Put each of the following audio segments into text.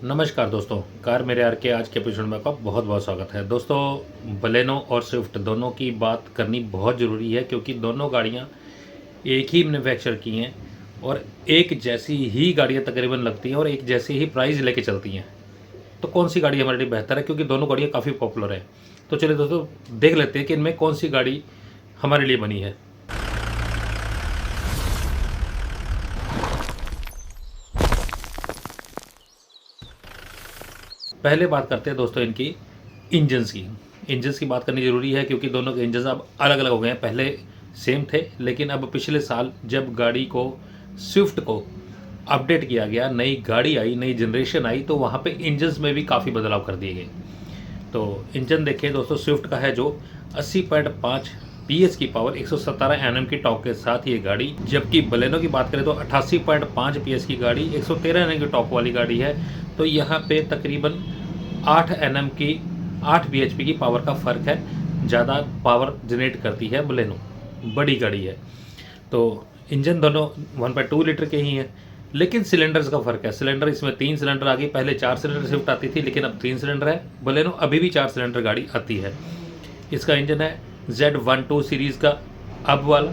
नमस्कार दोस्तों, कार मेरे यार के आज के एपिसोड में आपका बहुत बहुत स्वागत है। दोस्तों, बलेनो और स्विफ्ट दोनों की बात करनी बहुत ज़रूरी है क्योंकि दोनों गाड़ियां एक ही मैन्युफैक्चर की हैं और एक जैसी ही गाड़ियां तकरीबन लगती हैं और एक जैसी ही प्राइस लेके चलती हैं। तो कौन सी गाड़ी हमारे लिए बेहतर है, क्योंकि दोनों गाड़ियाँ काफ़ी पॉपुलर है। तो चलिए दोस्तों, देख लेते हैं कि इनमें कौन सी गाड़ी हमारे लिए बनी है। पहले बात करते हैं दोस्तों इनकी इंजन्स की। इंजन्स की बात करनी ज़रूरी है क्योंकि दोनों के इंजन्स अब अलग अलग हो गए हैं। पहले सेम थे, लेकिन अब पिछले साल जब गाड़ी को स्विफ्ट को अपडेट किया गया, नई गाड़ी आई, नई जनरेशन आई, तो वहाँ पे इंजन्स में भी काफ़ी बदलाव कर दिए गए। तो इंजन देखिए दोस्तों, स्विफ्ट का है जो 80.5 PS की पावर, 117 Nm की टॉर्क के साथ ये गाड़ी, जबकि बलेनो की बात करें तो 88.5 PS की गाड़ी, 113 Nm की टॉर्क वाली गाड़ी है। तो यहाँ पे तकरीबन 8 Nm की 8 bhp की पावर का फ़र्क है। ज़्यादा पावर जनरेट करती है बलेनो, बड़ी गाड़ी है। तो इंजन दोनों 1.2 लीटर के ही हैं, लेकिन सिलेंडर्स का फ़र्क है। सिलेंडर इसमें 3 सिलेंडर आ गई। पहले 4 सिलेंडर स्विफ्ट आती थी, लेकिन अब 3 सिलेंडर है। बलेनो अभी भी 4 सिलेंडर गाड़ी आती है। इसका इंजन है Z12 सीरीज़ का अब वाला,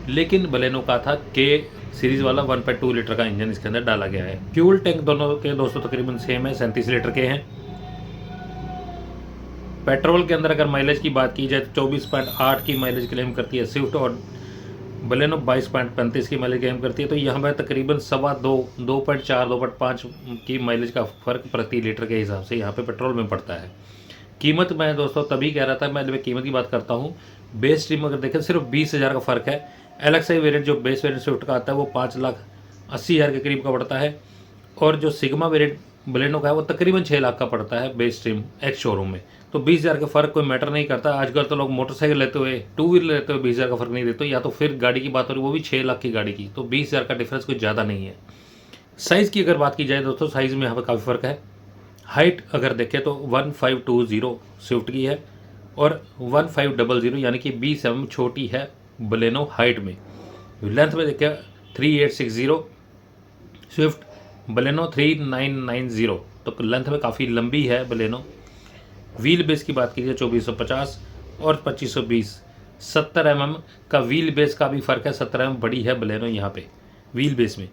लेकिन बलेनो का था K सीरीज़ वाला 1.2 लीटर का इंजन इसके अंदर डाला गया है। फ्यूल टैंक दोनों के दोस्तों तकरीबन सेम है, 37 लीटर के हैं। पेट्रोल के अंदर अगर माइलेज की बात की जाए तो 24.8 की माइलेज क्लेम करती है स्विफ्ट और बलेनो 22.35 की माइलेज क्लेम करती है। तो यहाँ पर तकरीबन 2.4 2.5 की माइलेज का फ़र्क प्रति लीटर के हिसाब से यहाँ पे पेट्रोल में पड़ता है। कीमत मैं दोस्तों तभी कह रहा था, मैं कीमत की बात करता हूँ। बेस ट्रिम अगर देखें सिर्फ 20,000 का फ़र्क है। LXI वेरिएंट जो बेस वेरिएंट स्विफ्ट का आता है वो 5,80,000 के करीब का पड़ता है, और जो सिग्मा वेरिएंट बलेनो का है वो तकरीबन 6 लाख का पड़ता है बेस ट्रिम एक्स शोरूम में। तो 20,000 का फ़र्क कोई मैटर नहीं करता। आजकल तो लोग मोटरसाइकिल लेते हुए, टू व्हीलर लेते हुए 20,000 का फ़र्क नहीं देते, या तो फिर गाड़ी की बात हो रही वो भी 6 लाख की गाड़ी की, तो 20,000 का डिफरेंस कुछ ज़्यादा नहीं है। साइज़ की अगर बात की जाए दोस्तों, साइज़ में यहाँ पर काफ़ी फ़र्क है। हाइट अगर देखें तो 1520 स्विफ्ट की है और 1500 यानी कि 20 mm छोटी है बलेनो हाइट में। लेंथ में देखें 3860 स्विफ्ट, बलेनो 3990, तो लेंथ में काफ़ी लंबी है बलेनो। व्हील बेस की बात कीजिए 2450 और 2520, 70 mm का व्हील बेस का भी फ़र्क है। 70 mm बड़ी है बलेनो यहाँ पे व्हील बेस में।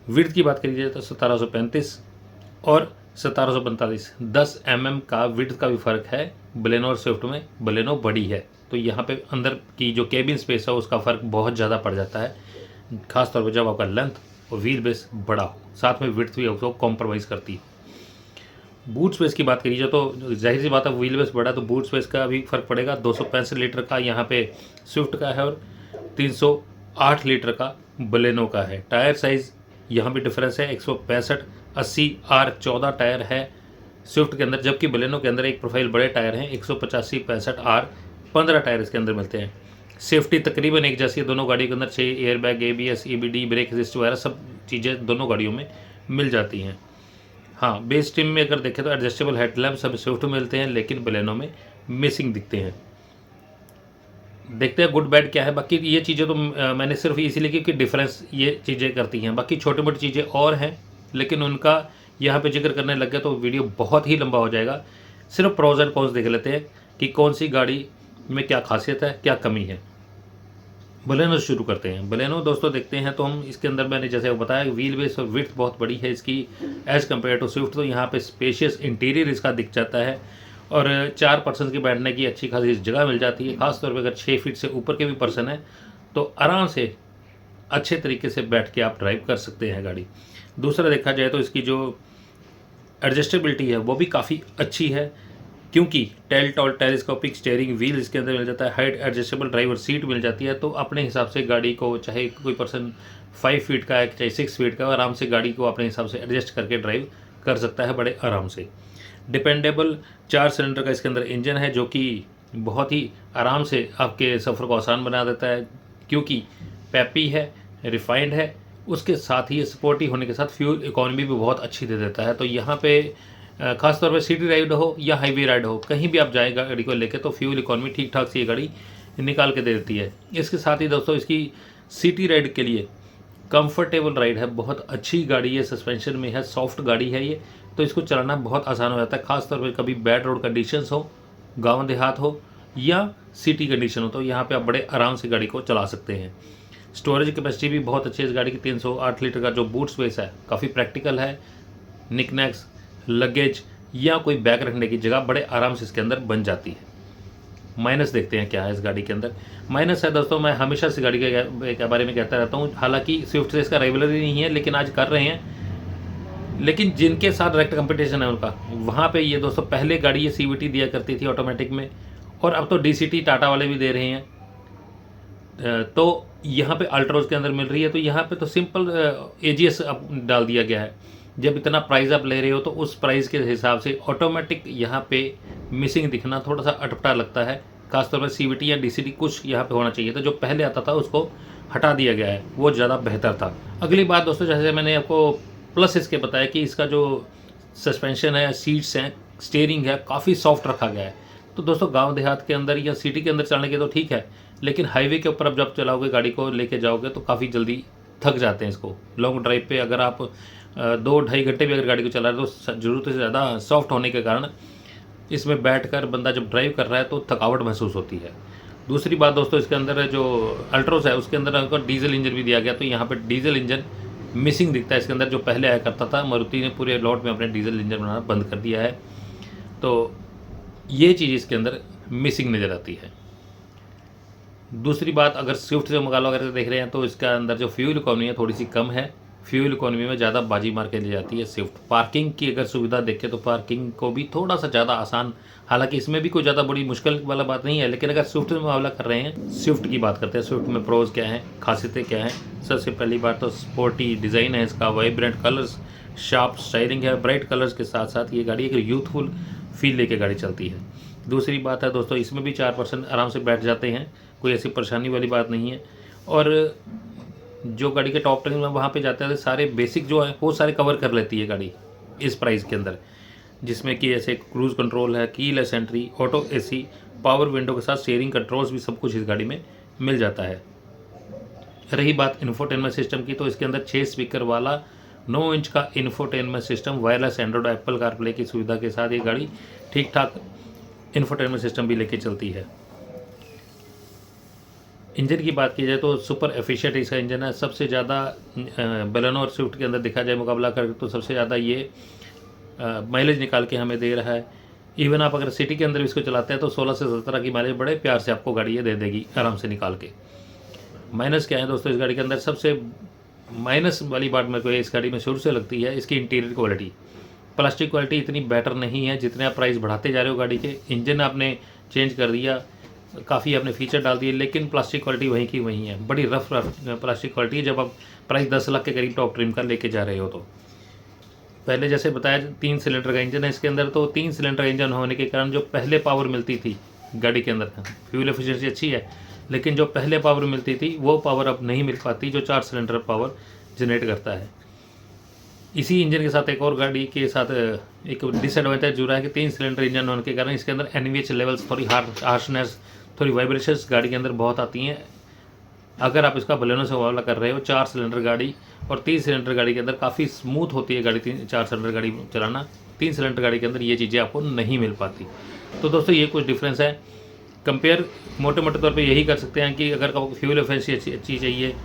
विड्थ की बात करिए तो 1735 और 1745, 10 mm का विड्थ का भी फ़र्क है बलेनो और स्विफ्ट में। बलेनो बड़ी है तो यहाँ पे अंदर की जो केबिन स्पेस है उसका फ़र्क बहुत ज़्यादा पड़ जाता है, खासतौर पर जब आपका लेंथ और व्हील बेस बड़ा हो, साथ में विड्थ भी उसको कॉम्प्रोमाइज़ करती है। बूट स्पेस की बात करिए तो जाहिर सी बात है, व्हील बेस बड़ा तो बूट स्पेस का भी फ़र्क पड़ेगा। 265 लीटर का यहाँ पे स्विफ्ट का है और 308 लीटर का बलेनो का है। टायर साइज़ यहाँ भी डिफरेंस है, 165 80 R14 टायर है स्विफ्ट के अंदर, जबकि बलेनो के अंदर एक प्रोफाइल बड़े टायर हैं, 185 65 R15 टायर इसके अंदर मिलते हैं। सेफ्टी तकरीबन एक जैसी है दोनों गाड़ियों के अंदर, 6 airbag, ABS, EBD, brake assist वगैरह सब चीज़ें दोनों गाड़ियों में मिल जाती हैं। हाँ, बेस ट्रिम में अगर देखें तो एडजस्टेबल हेडलैम्प सब स्विफ्ट में मिलते हैं, लेकिन बलेनो में मिसिंग दिखते हैं। देखते हैं गुड बैड क्या है। बाकी ये चीज़ें तो मैंने सिर्फ इसीलिए क्योंकि डिफरेंस ये चीज़ें करती हैं, बाकी छोटी मोटी चीज़ें और हैं, लेकिन उनका यहाँ पे जिक्र करने लग गया तो वीडियो बहुत ही लंबा हो जाएगा। सिर्फ प्रोज एंड कॉन्स देख लेते हैं कि कौन सी गाड़ी में क्या खासियत है, क्या कमी है। बलेनो शुरू करते हैं। बलेनो दोस्तों देखते हैं तो हम इसके अंदर, मैंने जैसे बताया, व्हील बेस और विड्थ बहुत बड़ी है इसकी एज़ कम्पेयर टू स्विफ्ट। तो यहाँ पे स्पेशियस इंटीरियर इसका दिख जाता है और 4 पर्सन की बैठने की अच्छी खासी जगह मिल जाती है। खासतौर पर अगर 6 फीट से ऊपर के भी पर्सन है तो आराम से अच्छे तरीके से बैठ के आप ड्राइव कर सकते हैं गाड़ी। दूसरा देखा जाए तो इसकी जो एडजस्टेबिलिटी है वो भी काफ़ी अच्छी है, क्योंकि टेलीस्कोपिक स्टीयरिंग व्हील इसके अंदर मिल जाता है। हाइट एडजस्टेबल ड्राइवर सीट मिल जाती है, तो अपने हिसाब से गाड़ी को, चाहे कोई पर्सन 5 फीट का है चाहे 6 फीट का, आराम से गाड़ी को अपने हिसाब से एडजस्ट करके ड्राइव कर सकता है बड़े आराम से। डिपेंडेबल 4 सिलेंडर का इसके अंदर इंजन है, जो कि बहुत ही आराम से आपके सफ़र को आसान बना देता है, क्योंकि पेपी है, रिफाइंड है, उसके साथ ही स्पोर्टी होने के साथ फ्यूल इकॉनमी भी बहुत अच्छी दे देता है। तो यहाँ पे खासतौर पर सिटी राइड हो या हाईवे राइड हो, कहीं भी आप जाए गाड़ी को लेके, तो फ्यूल इकॉनमी ठीक ठाक से ये गाड़ी निकाल के दे देती है। इसके साथ ही दोस्तों इसकी सिटी राइड के लिए कंफर्टेबल राइड है, बहुत अच्छी गाड़ी है, सस्पेंशन में है, सॉफ्ट गाड़ी है ये, तो इसको चलाना बहुत आसान हो जाता है। ख़ासतौर पर कभी बैड रोड कंडीशंस हो, गाँव देहात हो या सिटी कंडीशन हो, तो यहाँ पे आप बड़े आराम से गाड़ी को चला सकते हैं। स्टोरेज कैपेसिटी भी बहुत अच्छी है इस गाड़ी की। 308 लीटर का जो बूट स्पेस है काफ़ी प्रैक्टिकल है। निकनैक्स, लगेज या कोई बैग रखने की जगह बड़े आराम से इसके अंदर बन जाती है। माइनस देखते हैं क्या है इस गाड़ी के अंदर। माइनस है दोस्तों, मैं हमेशा से गाड़ी के बारे में कहता रहता हूँ, हालांकि स्विफ्ट से इसका रेगुलर नहीं है लेकिन आज कर रहे हैं। लेकिन जिनके साथ डायरेक्ट कंपटीशन है उनका, वहाँ पे ये दोस्तों पहले गाड़ी ये CVT दिया करती थी ऑटोमेटिक में, और अब तो DCT टाटा वाले भी दे रहे हैं। तो यहाँ पे अल्ट्रोज के अंदर मिल रही है। तो यहाँ पे तो सिंपल AGS अब डाल दिया गया है। जब इतना प्राइस आप ले रहे हो तो उस प्राइस के हिसाब से ऑटोमेटिक यहाँ पे मिसिंग दिखना थोड़ा सा अटपटा लगता है। खासतौर पर CVT या DCT कुछ यहाँ पे होना चाहिए था। जो पहले आता था उसको हटा दिया गया है, वो ज़्यादा बेहतर था। अगली बात दोस्तों, जैसे मैंने आपको प्लस इसके बताया कि इसका जो सस्पेंशन है, सीट्स हैं, स्टीयरिंग है, काफ़ी सॉफ्ट रखा गया है। तो दोस्तों गांव देहात के अंदर या सिटी के अंदर चलाने के तो ठीक है, लेकिन हाईवे के ऊपर अब जब चलाओगे, गाड़ी को लेके जाओगे तो काफ़ी जल्दी थक जाते हैं इसको। लॉन्ग ड्राइव पे अगर आप 2-2.5 घंटे भी अगर गाड़ी को चला रहे हो तो ज़रूरत से ज़्यादा सॉफ्ट होने के कारण इसमें बैठकर बंदा जब ड्राइव कर रहा है तो थकावट महसूस होती है। दूसरी बात दोस्तों, इसके अंदर जो अल्ट्रोस है उसके अंदर अगर डीजल इंजन भी दिया गया, तो यहाँ पर डीजल इंजन मिसिंग दिखता है इसके अंदर। जो पहले आया करता था, मारुति ने पूरे लॉट में अपने डीजल इंजन बनाना बंद कर दिया है। तो ये चीज़ इसके अंदर मिसिंग नज़र आती है। दूसरी बात, अगर स्विफ्ट से मुकाबला करके देख रहे हैं तो इसका अंदर जो फ्यूल इकोनॉमी है थोड़ी सी कम है। फ्यूल इकोनॉमी में ज़्यादा बाजी मार के ले जाती है स्विफ्ट। पार्किंग की अगर सुविधा देखें तो पार्किंग को भी थोड़ा सा ज़्यादा आसान, हालांकि इसमें भी कोई ज़्यादा बड़ी मुश्किल वाला बात नहीं है, लेकिन अगर स्विफ्ट से मुकाबला कर रहे हैं, स्विफ्ट की बात करते हैं, स्विफ्ट में प्रोज क्या हैं, खासियतें क्या हैं। सबसे पहली बात तो स्पोर्टी डिज़ाइन है इसका, वाइब्रेंट कलर्स, शार्प स्टाइलिंग है, ब्राइट कलर्स के साथ साथ ये गाड़ी एक यूथफुल फील लेके गाड़ी चलती है। दूसरी बात है दोस्तों, इसमें भी 4 पर्सन आराम से बैठ जाते हैं, कोई ऐसी परेशानी वाली बात नहीं है। और जो गाड़ी के टॉप ट्रिम में वहाँ पे जाते हैं सारे बेसिक जो है वो सारे कवर कर लेती है गाड़ी इस प्राइस के अंदर, जिसमें कि ऐसे क्रूज़ कंट्रोल है, keyless entry, auto AC, power window के साथ शेयरिंग कंट्रोल्स भी सब कुछ इस गाड़ी में मिल जाता है। रही बात इंफोटेनमेंट सिस्टम की, तो इसके अंदर 6 स्पीकर वाला 9 इंच का infotainment system, wireless Android, Apple CarPlay की सुविधा के साथ ये गाड़ी ठीक ठाक इंफोटेनमेंट सिस्टम भी लेके चलती है। इंजन की बात की जाए तो सुपर एफिशिएंट इसका इंजन है। सबसे ज़्यादा बलेनो और स्विफ्ट के अंदर देखा जाए मुकाबला करके तो सबसे ज़्यादा ये माइलेज निकाल के हमें दे रहा है। इवन आप अगर सिटी के अंदर इसको चलाते हैं तो 16 से 17 की माइलेज बड़े प्यार से आपको गाड़ी ये दे देगी आराम से निकाल के। माइनस क्या है दोस्तों इस गाड़ी के अंदर? सबसे माइनस वाली बात मेरे को इस गाड़ी में शुरू से लगती है इसकी इंटीरियर क्वालिटी। प्लास्टिक क्वालिटी इतनी बेटर नहीं है, जितने आप प्राइस बढ़ाते जा रहे हो गाड़ी के। इंजन आपने चेंज कर दिया, काफ़ी आपने फीचर डाल दिए, लेकिन प्लास्टिक क्वालिटी वहीं की वहीं है। बड़ी रफ प्लास्टिक क्वालिटी है जब आप प्राइस 10 लाख के करीब टॉप ट्रिम का लेके जा रहे हो। तो पहले जैसे बताया 3 सिलेंडर का इंजन है इसके अंदर, तो 3 सिलेंडर इंजन होने के कारण जो पहले पावर मिलती थी गाड़ी के अंदर, फ्यूल एफिशिएंसी अच्छी है, लेकिन जो पहले पावर मिलती थी वो पावर अब नहीं मिल पाती जो 4 सिलेंडर पावर जनरेट करता है। इसी इंजन के साथ एक और गाड़ी के साथ एक डिसएडवांटेज जुड़ा है कि 3 सिलेंडर इंजन होने के कारण इसके अंदर NVH लेवल्स, थोड़ी हार्शनेस, थोड़ी वाइब्रेशंस गाड़ी के अंदर बहुत आती हैं। अगर आप इसका बलेनो से मुकाबला कर रहे हो, 4 सिलेंडर गाड़ी और 3 सिलेंडर गाड़ी के अंदर काफ़ी स्मूथ होती है गाड़ी 4 सिलेंडर गाड़ी चलाना। 3 सिलेंडर गाड़ी के अंदर ये चीज़ें आपको नहीं मिल पाती। तो दोस्तों ये कुछ डिफरेंस है। कंपेयर मोटे मोटे तौर पे यही कर सकते हैं कि अगर आपको फ्यूल एफिशिएंसी अच्छी चाहिए,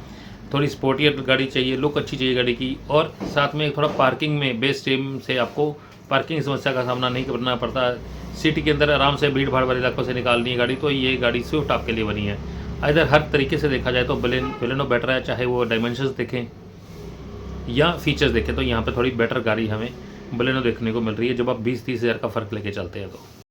थोड़ी स्पोर्टियर गाड़ी चाहिए, लुक अच्छी चाहिए गाड़ी की, और साथ में थोड़ा पार्किंग में बेस टाइम से आपको पार्किंग समस्या का सामना नहीं करना पड़ता, सिटी के अंदर आराम से भीड़ भाड़ वाले इलाकों से निकालनी है गाड़ी, तो ये गाड़ी स्विफ्ट आपके लिए बनी है। इधर हर तरीके से देखा जाए तो बलेनो बेटर है, चाहे वो डायमेंशंस देखें या फीचर्स देखें, तो यहाँ पे थोड़ी बेटर गाड़ी हमें बलेनो देखने को मिल रही है जब आप 20-30 हज़ार का फ़र्क लेके चलते हैं तो।